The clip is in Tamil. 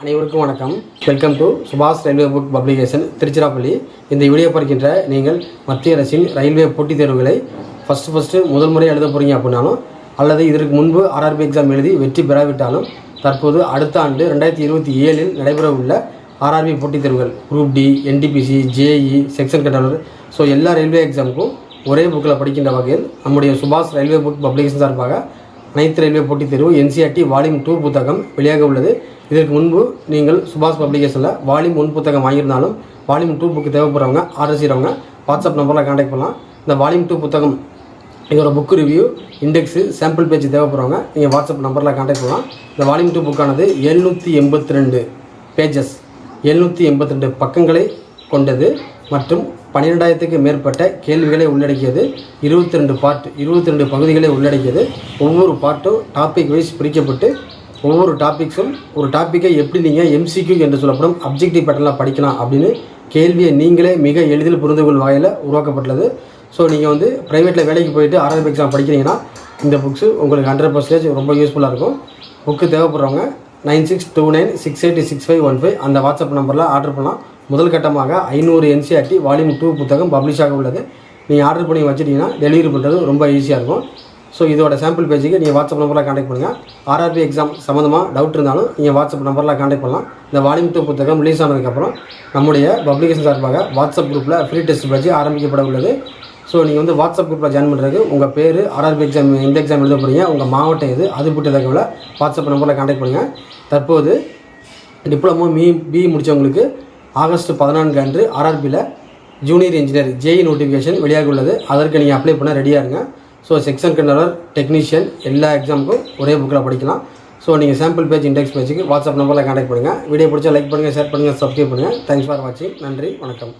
அனைவருக்கும் வணக்கம். வெல்கம் டு சுபாஷ் ரயில்வே புக் பப்ளிகேஷன் திருச்சிராப்பள்ளி. இந்த வீடியோ பார்க்கின்ற நீங்கள் மத்திய அரசின் ரயில்வே போட்டித் தேர்வுகளை ஃபஸ்ட்டு முதல் முறை எழுத போகிறீங்க அப்படின்னாலும் அல்லது இதற்கு முன்பு ஆர்ஆர்பி எக்ஸாம் எழுதி வெற்றி பெறாவிட்டாலும் தற்போது அடுத்த ஆண்டு 2027 நடைபெற உள்ள ஆர்ஆர்பி போட்டித் தேர்வுகள் group D, NTPC, JE, section controller எல்லா ரயில்வே எக்ஸாமுக்கும் ஒரே புக்கில் படிக்கின்ற வகையில் நம்முடைய சுபாஷ் ரயில்வே புக் பப்ளிகேஷன் சார்பாக அனைத்து ரயில்வே போட்டித் தேர்வு NCERT வால்யூம் 2 புத்தகம் வெளியாக உள்ளது. இதற்கு முன்பு நீங்கள் சுபாஷ் பப்ளிகேஷனில் வால்யூம் 1 புத்தகம் வாங்கியிருந்தாலும் வால்யூம் 2 புக்கு தேவைப்படுறவங்க ஆர்டர் செய்கிறவங்க வாட்ஸ்அப் நம்பரில் கான்டாக்ட் பண்ணலாம். இந்த வால்யூம் 2 புத்தகம் இதோட book review, index, sample page தேவைப்படுறவங்க நீங்கள் வாட்ஸ்அப் நம்பரில் கான்டாக்ட் பண்ணலாம். இந்த வால்யூம் 2 புக்கானது 782 பேஜஸ் 782 பக்கங்களை கொண்டது மற்றும் 12,000க்கு மேற்பட்ட கேள்விகளை உள்ளடக்கியது. 22 பார்ட் 22 பகுதிகளை உள்ளடக்கியது. ஒவ்வொரு பார்ட்டும் டாபிக் வைஸ் பிரிக்கப்பட்டு ஒவ்வொரு டாபிக்ஸும் ஒரு டாப்பிக்கை எப்படி நீங்கள் MCQ என்று சொல்லப்படும் அப்ஜெக்டிவ் பேட்டர்னில் படிக்கலாம் அப்படின்னு கேள்வியை நீங்களே மிக எளிதில் புரிந்து கொள்ளும் வகையில் உருவாக்கப்பட்டுள்ளது. ஸோ நீங்கள் ப்ரைவேட்டில் வேலைக்கு போயிட்டு ஆர்ஆர்பி எக்ஸாம் படிக்கிறீங்கன்னா இந்த புக்ஸு உங்களுக்கு 100% ரொம்ப யூஸ்ஃபுல்லாக இருக்கும். புக்கு தேவைப்படுறவங்க 9629686515 அந்த வாட்ஸ்அப் நம்பரில் ஆர்டர் பண்ணலாம். முதல் கட்டமாக 500 NCERT வால்யூம் 2 புத்தகம் பப்ளிஷ் ஆக உள்ளது. நீங்கள் ஆர்டர் பண்ணி வச்சுட்டிங்கன்னா டெலிவரி பண்ணுறது ரொம்ப ஈஸியாக இருக்கும். ஸோ இதோட சாம்பிள் பேஜுக்கு நீங்கள் வாட்ஸ்அப் நம்பரில் கான்டாக்ட் பண்ணுங்கள். ஆர்ஆர்பி எக்ஸாம் சம்மந்தமாக டவுட் இருந்தாலும் நீங்கள் வாட்ஸ்அப் நம்பரில் கான்டாக்ட் பண்ணலாம். இந்த வால்யூம் 2 புத்தகம் ரிலீஸ் ஆனதுக்கப்புறம் நம்முடைய பப்ளிகேஷன் சார்பாக வாட்ஸ்அப் குரூப்பில் ஃப்ரீ டெஸ்ட் பேஜ் ஆரம்பிக்கப்பட உள்ளது. ஸோ நீங்கள் வாட்ஸ்அப் குரூப்பில் ஜாயின் பண்ணுறதுக்கு உங்கள் பேர், ஆர்ஆர்பி எக்ஸாம் எந்த எக்ஸாம் எழுத போகிறீங்க, உங்கள் மாவட்டம் எது, அது போட்ட தகவலை வாட்ஸ்அப் நம்பரில் கான்டாக்ட் பண்ணுங்கள். தற்போது டிப்ளமோ BE முடித்தவங்களுக்கு ஆகஸ்ட் 14 அன்று ஆர்ஆர்பியில் ஜூனியர் இன்ஜினியர் JEE நோட்டிஃபிகேஷன் வெளியாக உள்ளது. அதற்கு நீங்கள் அப்ளை பண்ண ரெடியாக இருங்க. ஸோ செக்ஷன் கண்ட்ரோலர், டெக்னீஷியன் எல்லா எக்ஸாமுக்கும் ஒரே புக்கில் படிக்கலாம். ஸோ நீங்கள் சாம்பிள் பேஜ், இண்டெக்ஸ் பேஜுக்கு வாட்ஸ்அப் நம்பரில் கான்டாக்ட் பண்ணுங்கள். வீடியோ பிடிச்சா லைக் பண்ணுங்கள், ஷேர் பண்ணுங்கள், சப்ஸ்கிரைப் பண்ணுங்கள். தேங்க்ஸ் ஃபார் வாட்சிங். நன்றி, வணக்கம்.